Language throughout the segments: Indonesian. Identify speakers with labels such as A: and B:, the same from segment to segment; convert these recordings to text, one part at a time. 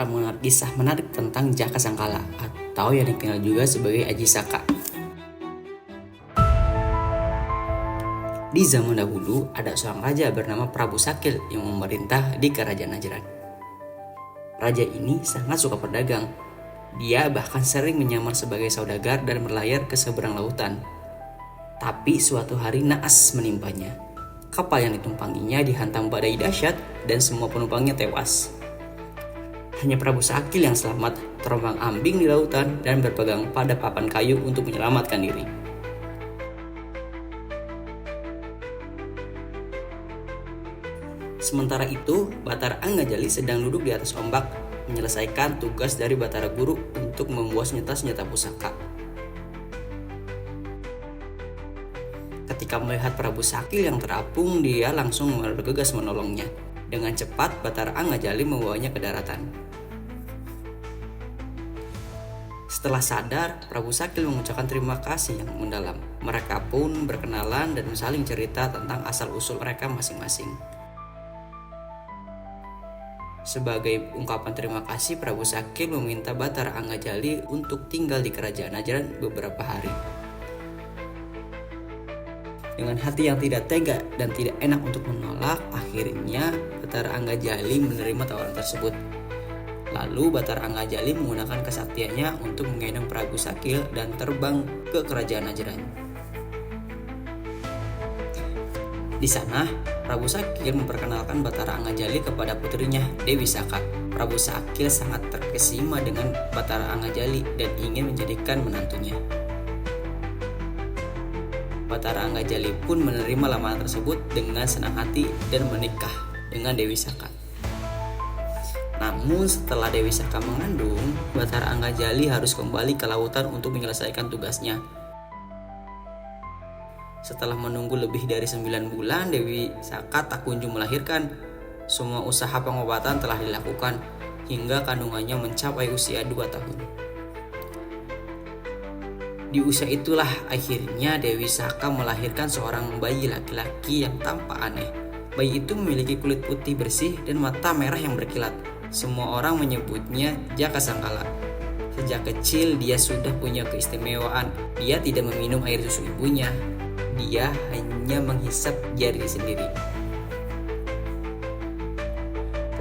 A: akan mengenal kisah menarik tentang Jaka Sangkala atau yang dikenal juga sebagai Aji Saka. Di zaman dahulu ada seorang raja bernama Prabu Sakil yang memerintah di kerajaan Najran. Raja ini sangat suka berdagang. Dia bahkan sering menyamar sebagai saudagar dan berlayar ke seberang lautan. Tapi suatu hari naas menimpanya. Kapal yang ditumpanginya dihantam badai dahsyat dan semua penumpangnya tewas. Hanya Prabu Sakil yang selamat, terombang-ambing di lautan dan berpegang pada papan kayu untuk menyelamatkan diri. Sementara itu, Batara Anggajali sedang duduk di atas ombak menyelesaikan tugas dari Batara Guru untuk membuat senjata-senjata pusaka. Ketika melihat Prabu Sakil yang terapung, dia langsung bergegas menolongnya. Dengan cepat, Batara Anggajali membawanya ke daratan. Setelah sadar, Prabu Sakil mengucapkan terima kasih yang mendalam. Mereka pun berkenalan dan saling cerita tentang asal-usul mereka masing-masing. Sebagai ungkapan terima kasih, Prabu Sakil meminta Batara Anggajali untuk tinggal di kerajaan Najran beberapa hari. Dengan hati yang tidak tega dan tidak enak untuk menolak, akhirnya Batara Anggajali menerima tawaran tersebut. Lalu Batara Anggajali menggunakan kesaktiannya untuk menggendong Prabu Sakil dan terbang ke kerajaan Najran. Di sana, Prabu Sakil memperkenalkan Batara Anggajali kepada putrinya Dewi Saka. Prabu Sakil sangat terkesima dengan Batara Anggajali dan ingin menjadikan menantunya. Batara Anggajali pun menerima lamaran tersebut dengan senang hati dan menikah dengan Dewi Saka. Namun setelah Dewi Saka mengandung, Batara Anggajali harus kembali ke lautan untuk menyelesaikan tugasnya. Setelah menunggu lebih dari 9 bulan, Dewi Saka tak kunjung melahirkan. Semua usaha pengobatan telah dilakukan hingga kandungannya mencapai usia 2 tahun. Di usia itulah akhirnya Dewi Saka melahirkan seorang bayi laki-laki yang tampak aneh. Bayi itu memiliki kulit putih bersih dan mata merah yang berkilat. Semua orang menyebutnya Jaka Sangkala. Sejak kecil dia sudah punya keistimewaan. Dia tidak meminum air susu ibunya. Dia hanya menghisap jari sendiri.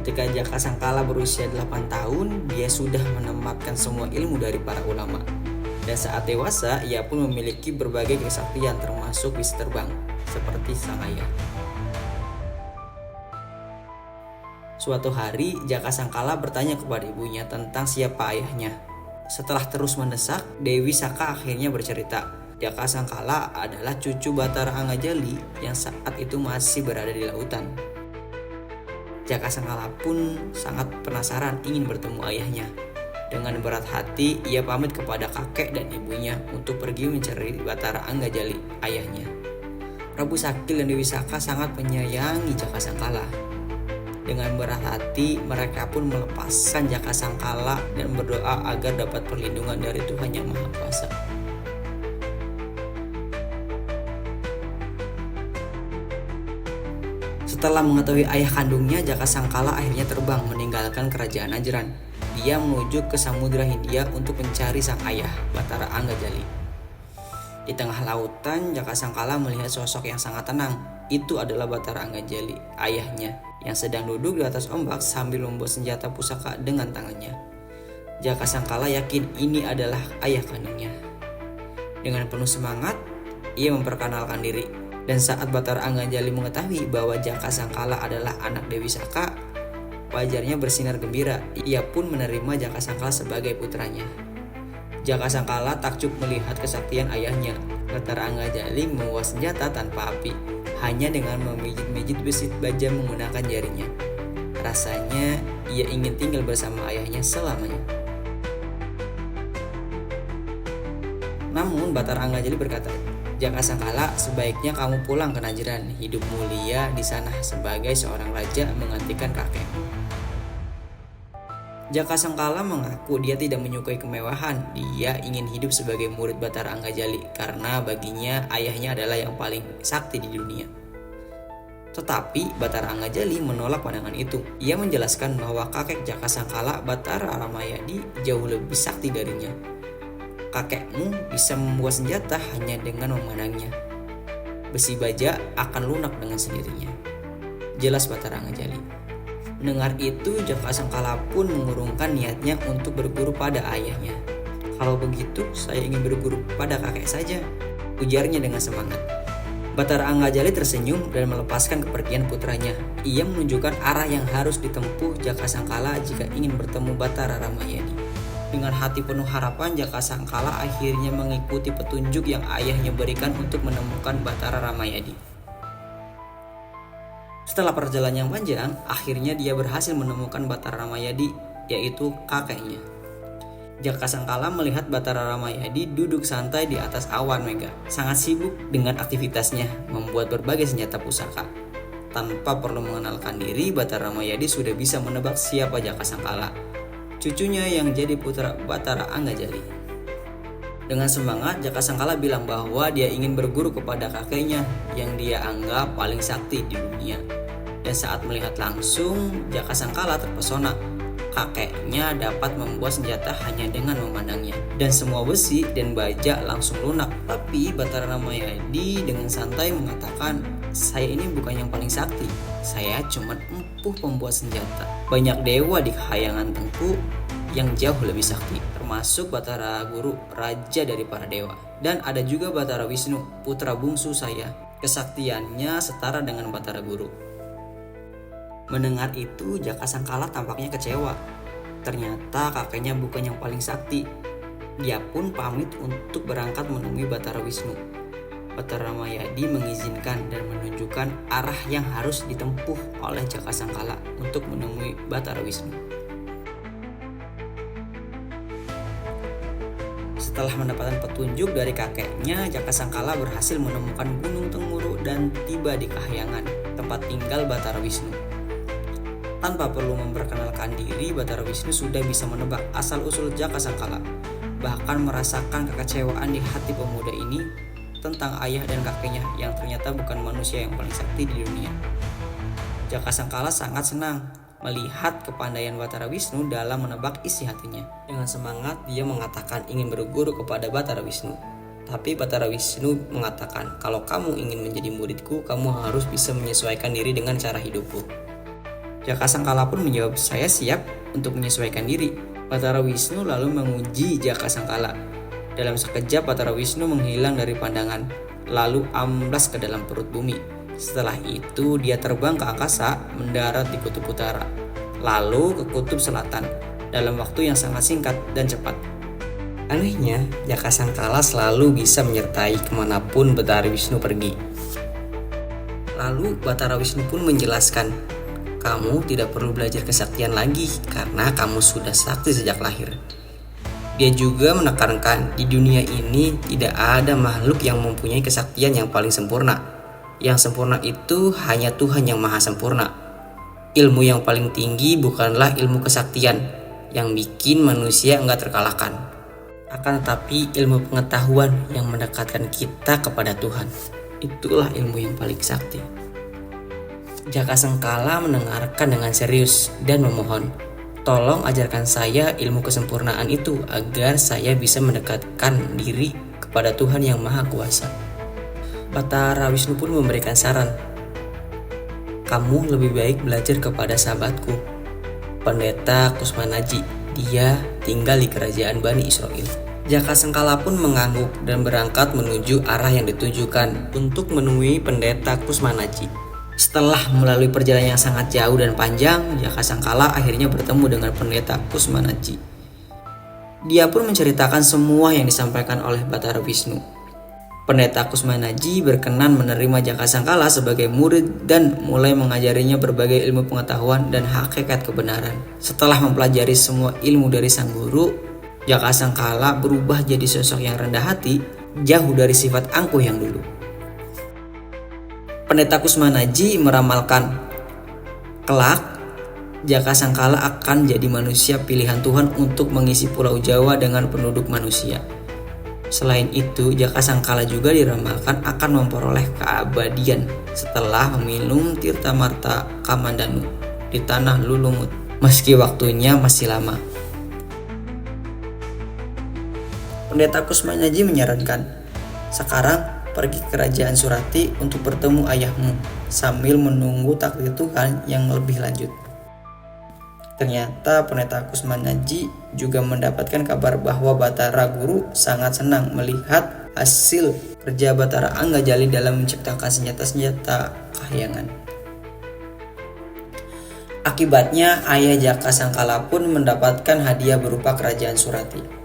A: Ketika Jaka Sangkala berusia 8 tahun, dia sudah menematkan semua ilmu dari para ulama. Dan saat dewasa, ia pun memiliki berbagai kesaktian termasuk bisa terbang, seperti sang ayah. Suatu hari, Jaka Sangkala bertanya kepada ibunya tentang siapa ayahnya. Setelah terus mendesak, Dewi Saka akhirnya bercerita. Jaka Sangkala adalah cucu Batara Anggajali yang saat itu masih berada di lautan. Jaka Sangkala pun sangat penasaran ingin bertemu ayahnya. Dengan berat hati, ia pamit kepada kakek dan ibunya untuk pergi mencari Batara Anggajali, ayahnya. Prabu Sakil dan Dewi Saka sangat menyayangi Jaka Sangkala. Dengan berat hati, mereka pun melepaskan Jaka Sangkala dan berdoa agar dapat perlindungan dari Tuhan Yang Maha Kuasa. Setelah mengetahui ayah kandungnya, Jaka Sangkala akhirnya terbang meninggalkan kerajaan Najran. Dia menuju ke Samudra Hindia untuk mencari sang ayah, Batara Anggajali. Di tengah lautan, Jaka Sangkala melihat sosok yang sangat tenang. Itu adalah Batara Anggajali, ayahnya, yang sedang duduk di atas ombak sambil membuat senjata pusaka dengan tangannya. Jaka Sangkala yakin ini adalah ayah kandungnya. Dengan penuh semangat, ia memperkenalkan diri. Dan saat Batara Anggajali mengetahui bahwa Jaka Sangkala adalah anak Dewi Saka, wajahnya bersinar gembira. Ia pun menerima Jaka Sangkala sebagai putranya. Jaka Sangkala takjub melihat kesaktian ayahnya. Batara Anggajali membawa senjata tanpa api, hanya dengan memijit-mijit besi baja menggunakan jarinya. Rasanya ia ingin tinggal bersama ayahnya selamanya. Namun Batara Anggajali berkata, Jaka Sangkala, sebaiknya kamu pulang ke Najran. Hidup mulia di sana sebagai seorang raja menggantikan kakek. Jaka Sangkala mengaku dia tidak menyukai kemewahan. Dia ingin hidup sebagai murid Batara Anggajali karena baginya ayahnya adalah yang paling sakti di dunia. Tetapi Batara Anggajali menolak pandangan itu. Ia menjelaskan bahwa kakek Jaka Sangkala, Batara Ramayadi, jauh lebih sakti darinya. Kakekmu bisa membuat senjata hanya dengan memandangnya. Besi baja akan lunak dengan sendirinya, jelas Batara Anggajali. Mendengar itu, Jaka Sangkala pun mengurungkan niatnya untuk berguru pada ayahnya. Kalau begitu, saya ingin berguru pada kakek saja, ujarnya dengan semangat. Batara Anggajali tersenyum dan melepaskan kepergian putranya. Ia menunjukkan arah yang harus ditempuh Jaka Sangkala jika ingin bertemu Batara Ramayadi. Dengan hati penuh harapan, Jaka Sangkala akhirnya mengikuti petunjuk yang ayahnya berikan untuk menemukan Batara Ramayadi. Setelah perjalanan yang panjang, akhirnya dia berhasil menemukan Batara Ramayadi, yaitu kakeknya. Jaka Sangkala melihat Batara Ramayadi duduk santai di atas awan mega, sangat sibuk dengan aktivitasnya membuat berbagai senjata pusaka. Tanpa perlu mengenalkan diri, Batara Ramayadi sudah bisa menebak siapa Jaka Sangkala, cucunya yang jadi putra Batara Anggajali. Dengan semangat, Jaka Sangkala bilang bahwa dia ingin berguru kepada kakeknya yang dia anggap paling sakti di dunia. Dan saat melihat langsung, Jaka Sangkala terpesona. Kakeknya dapat membuat senjata hanya dengan memandangnya, dan semua besi dan baja langsung lunak. Tapi Batara Ramayadi dengan santai mengatakan, saya ini bukan yang paling sakti, saya cuma empuh pembuat senjata. Banyak dewa di khayangan Tengku yang jauh lebih sakti, termasuk Batara Guru, raja dari para dewa. Dan ada juga Batara Wisnu, putra bungsu saya. Kesaktiannya setara dengan Batara Guru. Mendengar itu, Jaka Sangkala tampaknya kecewa. Ternyata kakeknya bukan yang paling sakti. Dia pun pamit untuk berangkat menemui Batara Wisnu. Batara Ramayadi mengizinkan dan menunjukkan arah yang harus ditempuh oleh Jaka Sangkala untuk menemui Batara Wisnu. Setelah mendapatkan petunjuk dari kakeknya, Jaka Sangkala berhasil menemukan Gunung Tenguru dan tiba di Kahyangan, tempat tinggal Batara Wisnu. Tanpa perlu memperkenalkan diri, Batara Wisnu sudah bisa menebak asal-usul Jaka Sangkala, bahkan merasakan kekecewaan di hati pemuda ini tentang ayah dan kakeknya yang ternyata bukan manusia yang paling sakti di dunia. Jaka Sangkala sangat senang melihat kepandaian Batara Wisnu dalam menebak isi hatinya. Dengan semangat, dia mengatakan ingin berguru kepada Batara Wisnu. Tapi Batara Wisnu mengatakan, kalau kamu ingin menjadi muridku, kamu harus bisa menyesuaikan diri dengan cara hidupku. Jaka Sangkala pun menjawab, saya siap untuk menyesuaikan diri. Batara Wisnu lalu menguji Jaka Sangkala. Dalam sekejap Batara Wisnu menghilang dari pandangan, lalu amblas ke dalam perut bumi. Setelah itu dia terbang ke angkasa, mendarat di kutub utara, lalu ke kutub selatan, dalam waktu yang sangat singkat dan cepat. Anehnya, Jaka Sangkala selalu bisa menyertai kemanapun Batara Wisnu pergi. Lalu Batara Wisnu pun menjelaskan, kamu tidak perlu belajar kesaktian lagi karena kamu sudah sakti sejak lahir. Dia juga menekankan di dunia ini tidak ada makhluk yang mempunyai kesaktian yang paling sempurna. Yang sempurna itu hanya Tuhan yang maha sempurna. Ilmu yang paling tinggi bukanlah ilmu kesaktian yang bikin manusia enggak terkalahkan. Akan tetapi ilmu pengetahuan yang mendekatkan kita kepada Tuhan. Itulah ilmu yang paling sakti. Jaka Sangkala mendengarkan dengan serius dan memohon, tolong ajarkan saya ilmu kesempurnaan itu agar saya bisa mendekatkan diri kepada Tuhan yang Maha Kuasa. Batara Wisnu pun memberikan saran, kamu lebih baik belajar kepada sahabatku, Pendeta Kusmanaji. Dia tinggal di kerajaan Bani Israel. Jaka Sangkala pun mengangguk dan berangkat menuju arah yang ditujukan untuk menemui Pendeta Kusmanaji. Setelah melalui perjalanan yang sangat jauh dan panjang, Jaka Sangkala akhirnya bertemu dengan Pendeta Kusmanaji. Dia pun menceritakan semua yang disampaikan oleh Batara Wisnu. Pendeta Kusmanaji berkenan menerima Jaka Sangkala sebagai murid dan mulai mengajarinya berbagai ilmu pengetahuan dan hakikat kebenaran. Setelah mempelajari semua ilmu dari sang guru, Jaka Sangkala berubah jadi sosok yang rendah hati, jauh dari sifat angkuh yang dulu. Pendeta Kusmanaji meramalkan, kelak Jaka Sangkala akan jadi manusia pilihan Tuhan untuk mengisi Pulau Jawa dengan penduduk manusia. Selain itu, Jaka Sangkala juga diramalkan akan memperoleh keabadian setelah meminum Tirta Marta Kamandanu di tanah Lulumut, meski waktunya masih lama. Pendeta Kusmanyaji menyarankan, sekarang pergi ke kerajaan Surati untuk bertemu ayahmu sambil menunggu takdir Tuhan yang lebih lanjut. Ternyata Pendeta Kusmanyaji juga mendapatkan kabar bahwa Batara Guru sangat senang melihat hasil kerja Batara Anggajali dalam menciptakan senjata-senjata kahyangan. Akibatnya ayah Jaka Sangkala pun mendapatkan hadiah berupa kerajaan Surati.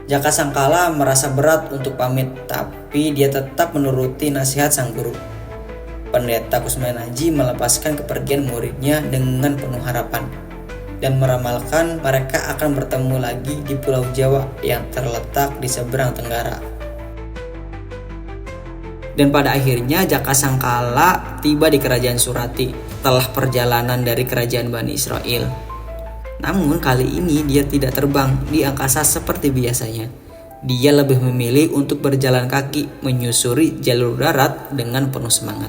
A: Jaka Sangkala merasa berat untuk pamit, tapi dia tetap menuruti nasihat sang guru. Pendeta Kusmanyaji melepaskan kepergian muridnya dengan penuh harapan dan meramalkan mereka akan bertemu lagi di Pulau Jawa yang terletak di seberang tenggara. Dan pada akhirnya Jaka Sangkala tiba di kerajaan Surati setelah perjalanan dari kerajaan Bani Israel. Namun kali ini dia tidak terbang di angkasa seperti biasanya. Dia lebih memilih untuk berjalan kaki menyusuri jalur darat dengan penuh semangat.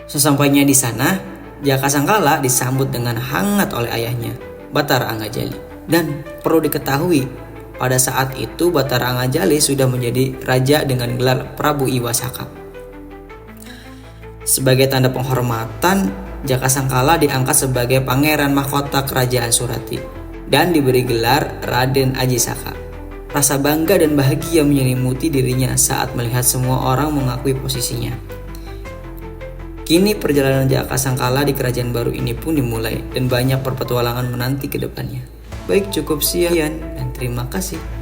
A: Sesampainya di sana, Jaka Sangkala disambut dengan hangat oleh ayahnya, Batara Anggajali. Dan perlu diketahui, pada saat itu Batara Anggajali sudah menjadi raja dengan gelar Prabu Iwasaka. Sebagai tanda penghormatan, Jaka Sangkala diangkat sebagai pangeran mahkota kerajaan Surati dan diberi gelar Raden Ajisaka. Rasa bangga dan bahagia menyelimuti dirinya saat melihat semua orang mengakui posisinya. Kini perjalanan Jaka Sangkala di kerajaan baru ini pun dimulai dan banyak perpetualangan menanti ke depannya. Baik, cukup sekian dan terima kasih.